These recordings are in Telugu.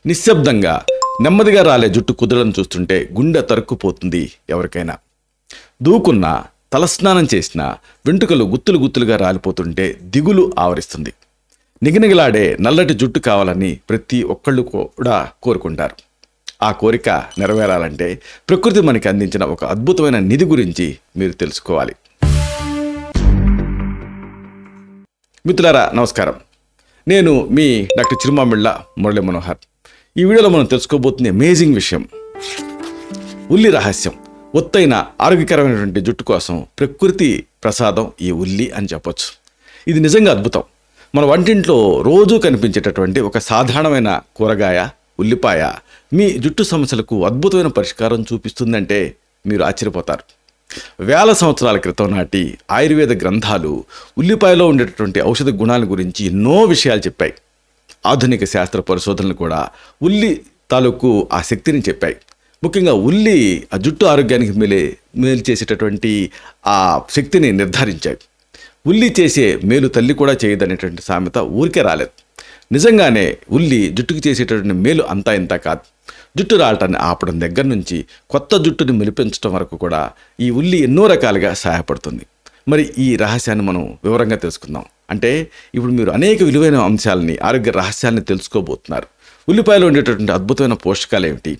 నిశ్శబ్దంగా నెమ్మదిగా రాలే జుట్టు కుదరడం చూస్తుంటే గుండె తరుక్కుపోతుంది ఎవరికైనా. దూకున్నా, తలస్నానం చేసినా వెంట్రుకలు గుత్తులు గుత్తులుగా రాలిపోతుంటే దిగులు ఆవరిస్తుంది. నిగనిగలాడే నల్లటి జుట్టు కావాలని ప్రతి ఒక్కళ్ళు కూడా కోరుకుంటారు. ఆ కోరిక నెరవేరాలంటే ప్రకృతి మనకి అందించిన ఒక అద్భుతమైన నిధి గురించి మీరు తెలుసుకోవాలి. మిత్రులారా నమస్కారం. నేను మీ డాక్టర్ చిరుమామిళ్ళ మురళీ మనోహర్. ఈ వీడియోలో మనం తెలుసుకోబోతున్న అమేజింగ్ విషయం ఉల్లి రహస్యం. ఒత్తైన ఆరోగ్యకరమైనటువంటి జుట్టు కోసం ప్రకృతి ప్రసాదం ఈ ఉల్లి అని చెప్పొచ్చు. ఇది నిజంగా అద్భుతం. మన వంటింట్లో రోజూ కనిపించేటటువంటి ఒక సాధారణమైన కూరగాయ ఉల్లిపాయ మీ జుట్టు సమస్యలకు అద్భుతమైన పరిష్కారం చూపిస్తుందంటే మీరు ఆశ్చర్యపోతారు. వేల సంవత్సరాల క్రితం నాటి ఆయుర్వేద గ్రంథాలు ఉల్లిపాయలో ఉండేటటువంటి ఔషధ గుణాల గురించి ఎన్నో విషయాలు చెప్పాయి. ఆధునిక శాస్త్ర పరిశోధనలు కూడా ఉల్లి తాలూకు ఆ శక్తిని చెప్పాయి. ముఖ్యంగా ఉల్లి ఆ జుట్టు ఆరోగ్యానికి మేలు చేసేటటువంటి ఆ శక్తిని నిర్ధారించాయి. ఉల్లి చేసే మేలు తల్లి కూడా చేయదనేటువంటి సామెత ఊరికే రాలేదు. నిజంగానే ఉల్లి జుట్టుకు చేసేటటువంటి మేలు అంతా ఇంత కాదు. జుట్టు రాలటాన్ని ఆపడం దగ్గర నుంచి కొత్త జుట్టుని మెలిపించడం వరకు కూడా ఈ ఉల్లి ఎన్నో రకాలుగా సహాయపడుతుంది. మరి ఈ రహస్యాన్ని మనం వివరంగా తెలుసుకుందాం. అంటే ఇప్పుడు మీరు అనేక విలువైన అంశాలని, ఆరోగ్య రహస్యాలని తెలుసుకోబోతున్నారు. ఉల్లిపాయలో ఉండేటటువంటి అద్భుతమైన పోషకాలు ఏమిటి,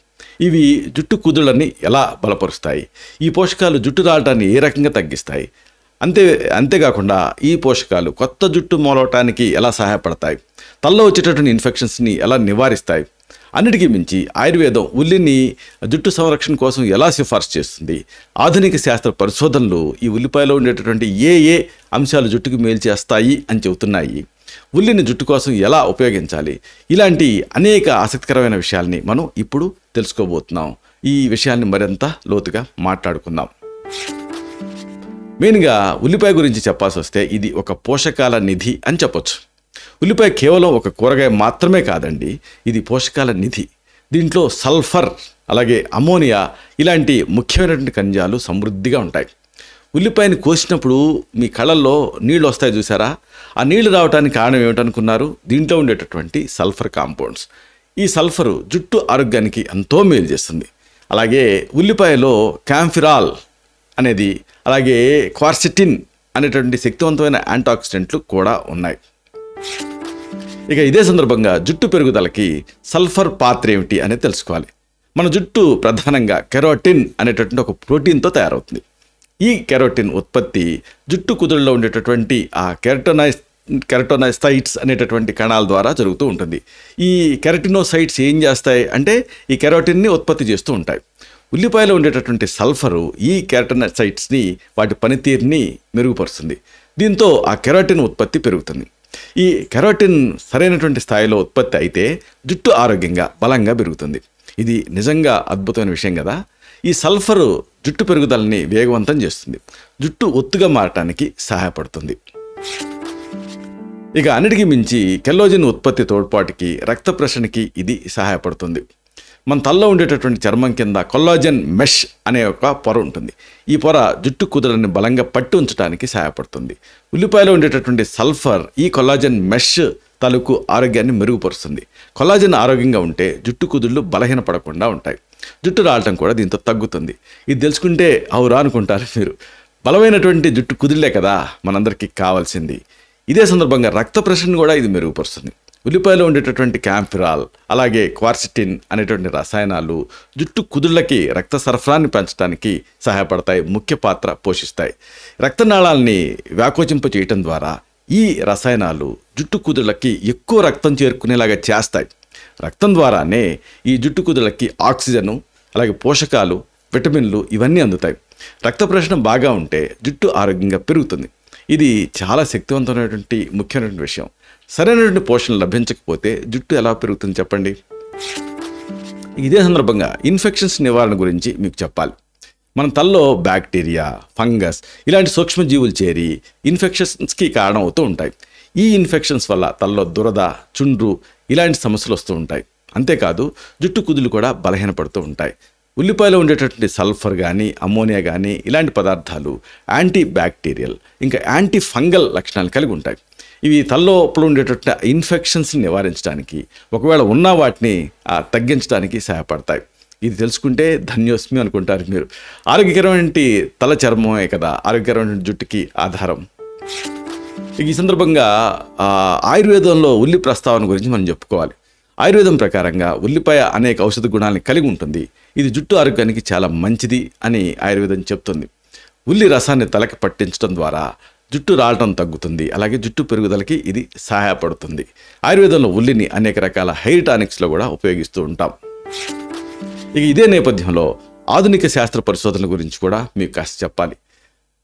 ఇవి జుట్టు కుదుళ్ళని ఎలా బలపరుస్తాయి, ఈ పోషకాలు జుట్టు రాలటాన్ని ఏ రకంగా తగ్గిస్తాయి, అంతేకాకుండా ఈ పోషకాలు కొత్త జుట్టు మొలవటానికి ఎలా సహాయపడతాయి, తలలో వచ్చేటటువంటి ఇన్ఫెక్షన్స్ని ఎలా నివారిస్తాయి, అన్నిటికీ మించి ఆయుర్వేదం ఉల్లిని జుట్టు సంరక్షణ కోసం ఎలా సిఫార్సు చేస్తుంది, ఆధునిక శాస్త్ర పరిశోధనలు ఈ ఉల్లిపాయలో ఉండేటటువంటి ఏ అంశాలు జుట్టుకు మేలు చేస్తాయి అని చెబుతున్నాయి, ఉల్లిని జుట్టు కోసం ఎలా ఉపయోగించాలి, ఇలాంటి అనేక ఆసక్తికరమైన విషయాల్ని మనం ఇప్పుడు తెలుసుకోబోతున్నాం. ఈ విషయాల్ని మరింత లోతుగా మాట్లాడుకుందాం. మెయిన్గా ఉల్లిపాయ గురించి చెప్పాల్సి వస్తే ఇది ఒక పోషకాల నిధి అని చెప్పొచ్చు. ఉల్లిపాయ కేవలం ఒక కూరగాయ మాత్రమే కాదండి, ఇది పోషకాల నిధి. దీంట్లో సల్ఫర్, అలాగే అమోనియా ఇలాంటి ముఖ్యమైనటువంటి ఖనిజాలు సమృద్ధిగా ఉంటాయి. ఉల్లిపాయని కోసినప్పుడు మీ కళ్ళల్లో నీళ్ళు వస్తాయి చూసారా? ఆ నీళ్లు రావడానికి కారణం ఏమిటనుకున్నారు? దీంట్లో ఉండేటటువంటి సల్ఫర్ కాంపౌండ్స్. ఈ సల్ఫరు జుట్టు ఆరోగ్యానికి ఎంతో మేలు చేస్తుంది. అలాగే ఉల్లిపాయలో క్యాంఫిరాల్ అనేది, అలాగే క్వార్సిటిన్ అనేటువంటి శక్తివంతమైన యాంటాక్సిడెంట్లు కూడా ఉన్నాయి. ఇక ఇదే సందర్భంగా జుట్టు పెరుగుదలకి సల్ఫర్ పాత్ర ఏమిటి అనేది తెలుసుకోవాలి. మన జుట్టు ప్రధానంగా కెరోటిన్ అనేటటువంటి ఒక ప్రోటీన్తో తయారవుతుంది. ఈ కెరోటిన్ ఉత్పత్తి జుట్టు కుదురులో ఉండేటటువంటి ఆ కెరటోనైసైట్స్ అనేటటువంటి కణాల ద్వారా జరుగుతూ ఉంటుంది. ఈ కెరటినోసైట్స్ ఏం చేస్తాయి అంటే ఈ కెరోటిన్ని ఉత్పత్తి చేస్తూ ఉంటాయి. ఉల్లిపాయలో ఉండేటటువంటి సల్ఫరు ఈ కెరటోనైసైట్స్ని, వాటి పనితీరుని మెరుగుపరుస్తుంది. దీంతో ఆ కెరోటిన్ ఉత్పత్తి పెరుగుతుంది. ఈ కెరోటిన్ సరైనటువంటి స్థాయిలో ఉత్పత్తి అయితే జుట్టు ఆరోగ్యంగా బలంగా పెరుగుతుంది. ఇది నిజంగా అద్భుతమైన విషయం కదా. ఈ సల్ఫరు జుట్టు పెరుగుదలని వేగవంతం చేస్తుంది, జుట్టు ఒత్తుగా మారటానికి సహాయపడుతుంది. ఇక అన్నిటికీ మించి కెల్లోజిన్ ఉత్పత్తి తోడ్పాటుకి, రక్త ప్రసరణకి ఇది సహాయపడుతుంది. మన తలలో ఉండేటటువంటి చర్మం కింద కొల్లాజన్ మెష్ అనే ఒక పొర ఉంటుంది. ఈ పొర జుట్టు కుదులని బలంగా పట్టి ఉంచడానికి సహాయపడుతుంది. ఉల్లిపాయలో ఉండేటటువంటి సల్ఫర్ ఈ కొల్లాజన్ మెష్ తాలూకు ఆరోగ్యాన్ని మెరుగుపరుస్తుంది. కొల్లాజన్ ఆరోగ్యంగా ఉంటే జుట్టు కుదుళ్ళు బలహీనపడకుండా ఉంటాయి. జుట్టు రాలటం కూడా దీంతో తగ్గుతుంది. ఇది తెలుసుకుంటే అవురా అనుకుంటారు మీరు. బలమైనటువంటి జుట్టు కుదిళ్లే కదా మనందరికీ కావాల్సింది. ఇదే సందర్భంగా రక్త ప్రసరణ కూడా ఇది మెరుగుపరుస్తుంది. ఉల్లిపాయలో ఉండేటటువంటి క్యాంఫిరాల్, అలాగే క్వార్సిటిన్ అనేటువంటి రసాయనాలు జుట్టు కుదుళ్ళకి రక్త సరఫరాన్ని పెంచడానికి సహాయపడతాయి, ముఖ్య పాత్ర పోషిస్తాయి. రక్తనాళాలని వ్యాకోచింప చేయటం ద్వారా ఈ రసాయనాలు జుట్టు కుదుళ్ళకి ఎక్కువ రక్తం చేరుకునేలాగా చేస్తాయి. రక్తం ద్వారానే ఈ జుట్టు కుదుళ్ళకి ఆక్సిజను, అలాగే పోషకాలు, విటమిన్లు ఇవన్నీ అందుతాయి. రక్త ప్రసరణ బాగా ఉంటే జుట్టు ఆరోగ్యంగా పెరుగుతుంది. ఇది చాలా శక్తివంతమైనటువంటి ముఖ్యమైనటువంటి విషయం. సరైనటువంటి పోషణ లభించకపోతే జుట్టు ఎలా పెరుగుతుంది చెప్పండి. ఇదే సందర్భంగా ఇన్ఫెక్షన్స్ నివారణ గురించి మీకు చెప్పాలి. మన తలలో బ్యాక్టీరియా, ఫంగస్ ఇలాంటి సూక్ష్మజీవులు చేరి ఇన్ఫెక్షన్స్కి కారణం అవుతూ ఉంటాయి. ఈ ఇన్ఫెక్షన్స్ వల్ల తలలో దురద, చుండ్రు ఇలాంటి సమస్యలు వస్తూ ఉంటాయి. అంతేకాదు జుట్టు కుదులు కూడా బలహీనపడుతూ ఉంటాయి. ఉల్లిపాయలో ఉండేటటువంటి సల్ఫర్ కానీ, అమ్మోనియా కానీ ఇలాంటి పదార్థాలు యాంటీ బ్యాక్టీరియల్, ఇంకా యాంటీ ఫంగల్ లక్షణాలు కలిగి ఉంటాయి. ఇవి తలలోపల ఉండేటట్టు ఇన్ఫెక్షన్స్ని నివారించడానికి, ఒకవేళ ఉన్న వాటిని తగ్గించడానికి సహాయపడతాయి. ఇది తెలుసుకుంటే ధన్యోస్మి అనుకుంటారు మీరు. ఆరోగ్యకరమైన తల చర్మమే కదా ఆరోగ్యకరమైన జుట్టుకి ఆధారం. ఈ సందర్భంగా ఆయుర్వేదంలో ఉల్లి ప్రస్తావన గురించి మనం చెప్పుకోవాలి. ఆయుర్వేదం ప్రకారంగా ఉల్లిపాయ అనేక ఔషధ గుణాలను కలిగి ఉంటుంది. ఇది జుట్టు ఆరోగ్యానికి చాలా మంచిది అని ఆయుర్వేదం చెప్తుంది. ఉల్లి రసాన్ని తలకి పట్టించడం ద్వారా జుట్టు రాలటం తగ్గుతుంది. అలాగే జుట్టు పెరుగుదలకి ఇది సహాయపడుతుంది. ఆయుర్వేదంలో ఉల్లిని అనేక రకాల హెయిర్ టానిక్స్లో కూడా ఉపయోగిస్తూ ఉంటాం. ఇదే నేపథ్యంలో ఆధునిక శాస్త్ర పరిశోధనల గురించి కూడా మీకు కాస్త చెప్పాలి.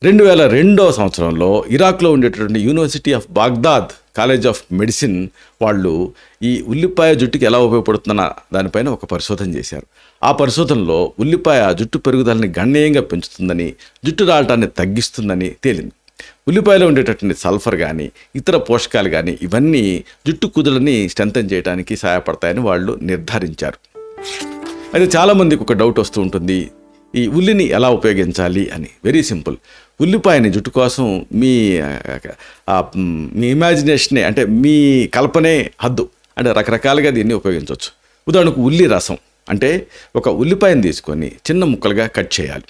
2002 సంవత్సరంలో ఇరాక్లో ఉండేటటువంటి university of Baghdad college of medicine వాళ్ళు ఈ ఉల్లిపాయ జుట్టుకి ఎలా ఉపయోగపడుతున్న దానిపైన ఒక పరిశోధన చేశారు. ఆ పరిశోధనలో ఉల్లిపాయ జుట్టు పెరుగుదలని గణనీయంగా పెంచుతుందని, జుట్టు రాలటాన్ని తగ్గిస్తుందని తేలింది. ఉల్లిపాయలో ఉండేటటువంటి సల్ఫర్ కానీ ఇతర పోషకాలు కానీ ఇవన్నీ జుట్టు కుదులని స్ట్రెంథెన్ చేయడానికి సహాయపడతాయని వాళ్ళు నిర్ధారించారు. అయితే చాలామందికి ఒక డౌట్ వస్తూ ఉంటుంది, ఈ ఉల్లిని ఎలా ఉపయోగించాలి అని. Very simple. ఉల్లిపాయని జుట్టు కోసం మీ ఇమాజినేషనే, అంటే మీ కల్పనే హద్దు. అంటే రకరకాలుగా దీన్ని ఉపయోగించవచ్చు. ఉదాహరణకు ఉల్లి రసం అంటే ఒక ఉల్లిపాయను తీసుకొని చిన్న ముక్కలుగా కట్ చేయాలి.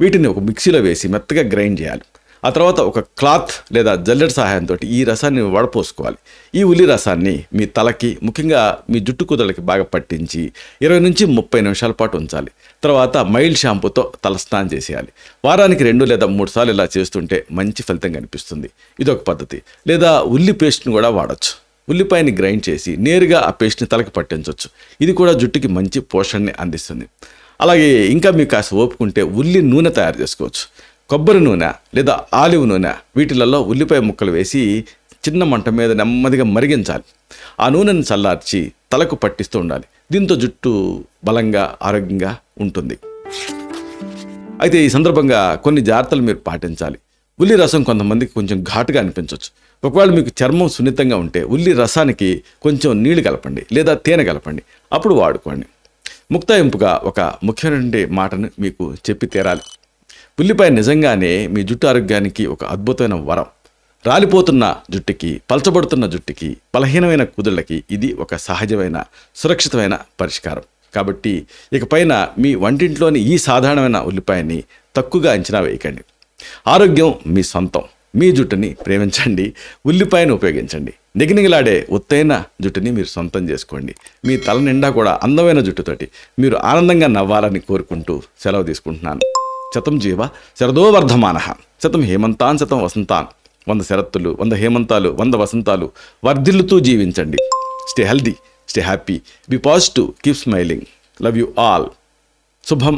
వీటిని ఒక మిక్సీలో వేసి మెత్తగా గ్రైండ్ చేయాలి. ఆ తర్వాత ఒక క్లాత్ లేదా జల్లెడ సహాయంతో ఈ రసాన్ని వడపోసుకోవాలి. ఈ ఉల్లి రసాన్ని మీ తలకి, ముఖ్యంగా మీ జుట్టు కుదలకి బాగా పట్టించి 20 నుంచి 30 నిమిషాల పాటు ఉంచాలి. తర్వాత మైల్డ్ షాంపూతో తలస్నానం చేసేయాలి. వారానికి 2 లేదా 3 సార్లు ఇలా చేస్తుంటే మంచి ఫలితం కనిపిస్తుంది. ఇదొక పద్ధతి. లేదా ఉల్లి పేస్ట్ని కూడా వాడచ్చు. ఉల్లిపాయని గ్రైండ్ చేసి నేరుగా ఆ పేస్ట్ని తలకి పట్టించవచ్చు. ఇది కూడా జుట్టుకి మంచి పోషణని అందిస్తుంది. అలాగే ఇంకా మీకు కాస్త ఓపుకుంటే ఉల్లి నూనె తయారు చేసుకోవచ్చు. కొబ్బరి నూనె లేదా ఆలివ్ నూనె వీటిలలో ఉల్లిపాయ ముక్కలు వేసి చిన్న మంట మీద నెమ్మదిగా మరిగించాలి. ఆ నూనెను చల్లార్చి తలకు పట్టిస్తూ ఉండాలి. దీంతో జుట్టు బలంగా ఆరోగ్యంగా ఉంటుంది. అయితే ఈ సందర్భంగా కొన్ని జాగ్రత్తలు మీరు పాటించాలి. ఉల్లి రసం కొంతమందికి కొంచెం ఘాటుగా అనిపించవచ్చు. ఒకవేళ మీకు చర్మం సున్నితంగా ఉంటే ఉల్లి రసానికి కొంచెం నీళ్లు కలపండి లేదా తేనె కలపండి, అప్పుడు వాడుకోండి. ముక్తాయింపుగా ఒక ముఖ్యమైన మాటను మీకు చెప్పి తీరాలి. ఉల్లిపాయ నిజంగానే మీ జుట్టు ఆరోగ్యానికి ఒక అద్భుతమైన వరం. రాలిపోతున్న జుట్టుకి, పలచబడుతున్న జుట్టుకి, బలహీనమైన కుదుళ్ళకి ఇది ఒక సహజమైన సురక్షితమైన పరిష్కారం. కాబట్టి ఇకపైన మీ వంటింట్లోని ఈ సాధారణమైన ఉల్లిపాయని తక్కువగా అంచనా వేయకండి. ఆరోగ్యం మీ సొంతం. మీ జుట్టుని ప్రేమించండి, ఉల్లిపాయను ఉపయోగించండి. నిగనిగలాడే ఒత్తైన జుట్టుని మీరు సొంతం చేసుకోండి. మీ తల నిండా కూడా అందమైన జుట్టుతోటి మీరు ఆనందంగా నవ్వాలని కోరుకుంటూ సెలవు తీసుకుంటున్నాను. శతం జీవ శరదో వర్ధమానః. శతం హేమంతాన్ శతం వసంతాన్. 100 శరత్తులు, 100 హేమంతాలు, 100 వసంతాలు వర్ధిల్లుతూ జీవించండి. Stay healthy, stay happy, be positive, keep smiling. Love you all. శుభం.